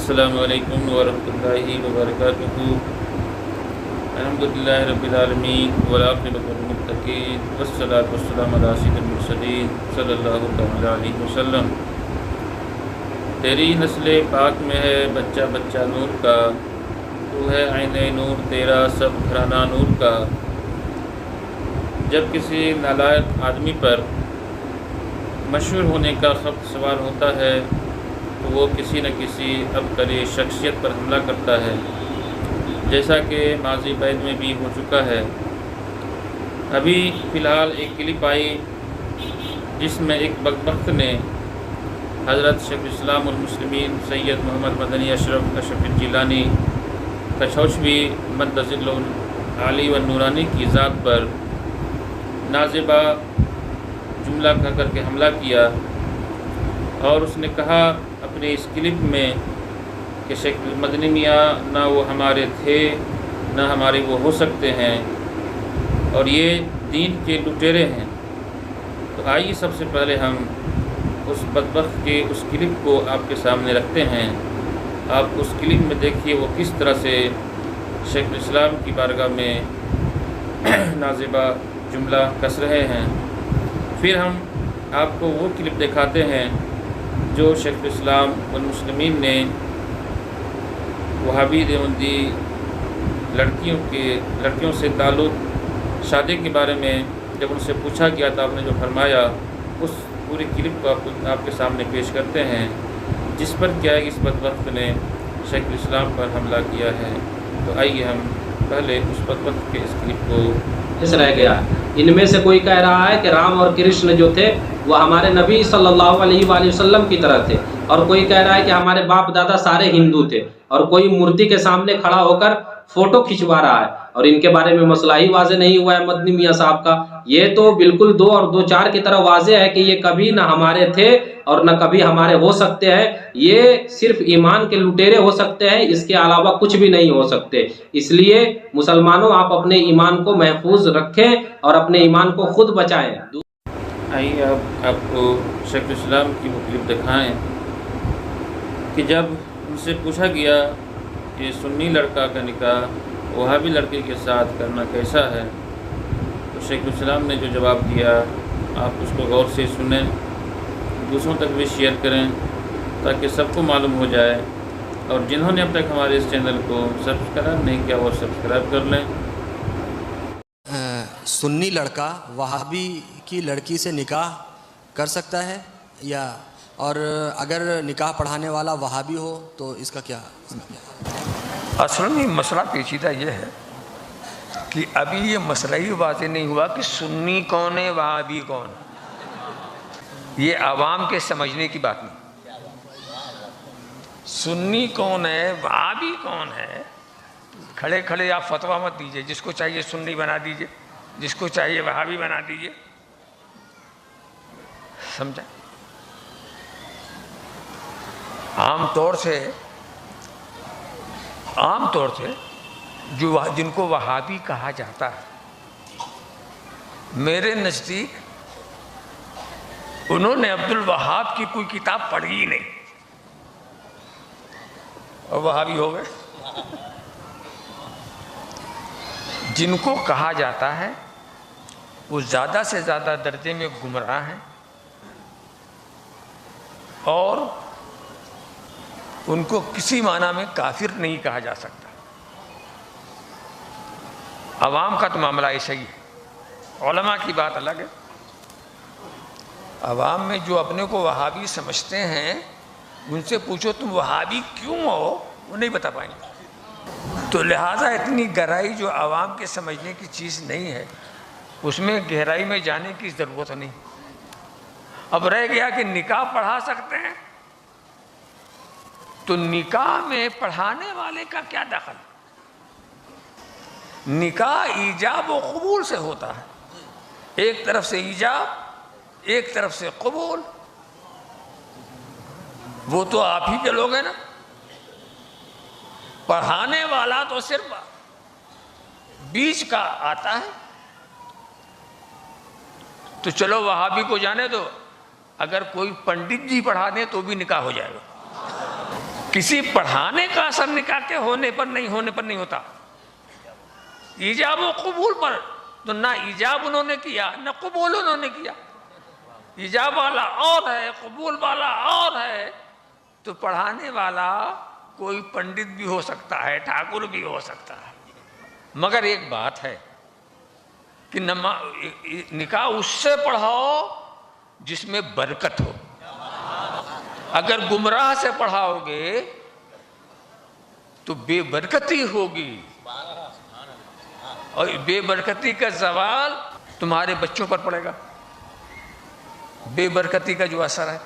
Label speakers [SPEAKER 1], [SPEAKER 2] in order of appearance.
[SPEAKER 1] السلام علیکم ورحمۃ اللہ وبرکاتہ۔ الحمدللہ رب العالمین والعاقبۃ للمتقین والصلاۃ والسلام علی سید المرسلین صلی اللہ تعالی علیہ وسلم۔ تیری نسل پاک میں ہے بچہ بچہ نور کا، تو ہے عین نور تیرا سب گھرانہ نور کا۔ جب کسی نالائق آدمی پر مشہور ہونے کا خبر سوار ہوتا ہے تو وہ کسی نہ کسی عبقری شخصیت پر حملہ کرتا ہے، جیسا کہ ماضی بعد میں بھی ہو چکا ہے۔ ابھی فی الحال ایک کلپ آئی جس میں ایک بدبخت نے حضرت شیخ الاسلام المسلمین سید محمد مدنی اشرف کشف الجیلانی کچھوچوی مدظل علی و نورانی کی ذات پر نازیبا جملہ کہہ کر کے حملہ کیا، اور اس نے کہا اپنے اس کلپ میں کہ شیخ مدنی میاں نہ وہ ہمارے تھے نہ ہمارے وہ ہو سکتے ہیں، اور یہ دین کے لٹیرے ہیں۔ تو آئیے سب سے پہلے ہم اس بدبخت کے اس کلپ کو آپ کے سامنے رکھتے ہیں۔ آپ اس کلپ میں دیکھیے وہ کس طرح سے شیخ الاسلام کی بارگاہ میں نازیبا جملہ کس رہے ہیں۔ پھر ہم آپ کو وہ کلپ دکھاتے ہیں جو شیخ الاسلام والمسلمین نے وہابی دیوبندی لڑکیوں سے تعلق شادی کے بارے میں جب ان سے پوچھا گیا تو آپ نے جو فرمایا، اس پوری کلپ کو آپ کے سامنے پیش کرتے ہیں، جس پر کیا ہے اس بدبخت نے شیخ الاسلام پر حملہ کیا ہے۔ تو آئیے ہم پہلے اس بدبخت کے اس کلپ کو
[SPEAKER 2] رہ گیا۔ ان میں سے کوئی کہہ رہا ہے کہ رام اور کرشن جو تھے وہ ہمارے نبی صلی اللہ علیہ وآلہ وسلم کی طرح تھے، اور کوئی کہہ رہا ہے کہ ہمارے باپ دادا سارے ہندو تھے، اور کوئی مورتی کے سامنے کھڑا ہو کر فوٹو کھنچوا رہا ہے، اور ان کے بارے میں مسئلہ ہی واضح نہیں ہوا ہے مدنی میاں صاحب کا۔ یہ تو بالکل 2 اور 2 4 کی طرح واضح ہے کہ یہ کبھی نہ ہمارے تھے اور نہ کبھی ہمارے ہو سکتے ہیں۔ یہ صرف ایمان کے لٹیرے ہو سکتے ہیں، اس کے علاوہ کچھ بھی نہیں ہو سکتے۔ اس لیے مسلمانوں، آپ اپنے ایمان کو محفوظ رکھیں اور اپنے ایمان کو خود بچائیں۔
[SPEAKER 1] آئیے آپ کو شیخ الاسلام کی وہ کلپ دکھائیں کہ جب ان سے پوچھا گیا کہ سنی لڑکا کا نکاح وہابی لڑکے کے ساتھ کرنا کیسا ہے، تو شیخ الاسلام نے جو جواب دیا آپ اس کو غور سے سنیں، دوسروں تک بھی شیئر کریں تاکہ سب کو معلوم ہو جائے، اور جنہوں نے اب تک ہمارے اس چینل کو سبسکرائب نہیں کیا وہ سبسکرائب کر لیں۔
[SPEAKER 3] سنی لڑکا وہابی کی لڑکی سے نکاح کر سکتا ہے، یا اور اگر نکاح پڑھانے والا وہابی ہو تو اس کا کیا؟
[SPEAKER 4] اصل میں مسئلہ پیچیدہ یہ ہے کہ ابھی یہ مسئلہ ہی واضح نہیں ہوا کہ سنی کون ہے وہابی کون۔ یہ عوام کے سمجھنے کی بات نہیں۔ سنی کون ہے وہابی کون ہے، کھڑے کھڑے آپ فتویٰ مت دیجئے، جس کو چاہیے سنی بنا دیجئے، جس کو چاہیے وہابی بنا دیجئے، سمجھا؟ عام طور سے جن کو وہابی کہا جاتا ہے، میرے نزدیک انہوں نے عبد الوہاب کی کوئی کتاب پڑھی ہی نہیں اور وہابی ہو گئے۔ جن کو کہا جاتا ہے وہ زیادہ سے زیادہ درجے میں گمراہ ہیں، اور ان کو کسی معنی میں کافر نہیں کہا جا سکتا۔ عوام کا تو معاملہ ایسا ہی ہے، علماء کی بات الگ ہے۔ عوام میں جو اپنے کو وہابی سمجھتے ہیں ان سے پوچھو تم وہابی کیوں ہو، وہ نہیں بتا پائیں گے۔ تو لہٰذا اتنی گہرائی جو عوام کے سمجھنے کی چیز نہیں ہے، اس میں گہرائی میں جانے کی ضرورت نہیں۔ اب رہ گیا کہ نکاح پڑھا سکتے ہیں، تو نکاح میں پڑھانے والے کا کیا دخل؟ نکاح ایجاب و قبول سے ہوتا ہے، ایک طرف سے ایجاب ایک طرف سے قبول، وہ تو آپ ہی کے لوگ ہیں نا۔ پڑھانے والا تو صرف بیچ کا آتا ہے۔ تو چلو وہابی کو جانے دو، اگر کوئی پنڈت جی پڑھا دیں تو بھی نکاح ہو جائے گا۔ کسی پڑھانے کا اثر نکاح کے ہونے پر نہیں ہوتا، ایجاب و قبول پر تو نہ ایجاب انہوں نے کیا نہ قبول انہوں نے کیا، ایجاب والا اور ہے قبول والا اور ہے، تو پڑھانے والا کوئی پنڈت بھی ہو سکتا ہے، ٹھاکر بھی ہو سکتا ہے، مگر ایک بات ہے کہ نکاح اس سے پڑھاؤ جس میں برکت ہو، اگر گمراہ سے پڑھاؤ گے تو بے برکتی ہوگی، اور بے برکتی کا زوال تمہارے بچوں پر پڑے گا، بے برکتی کا جو اثر ہے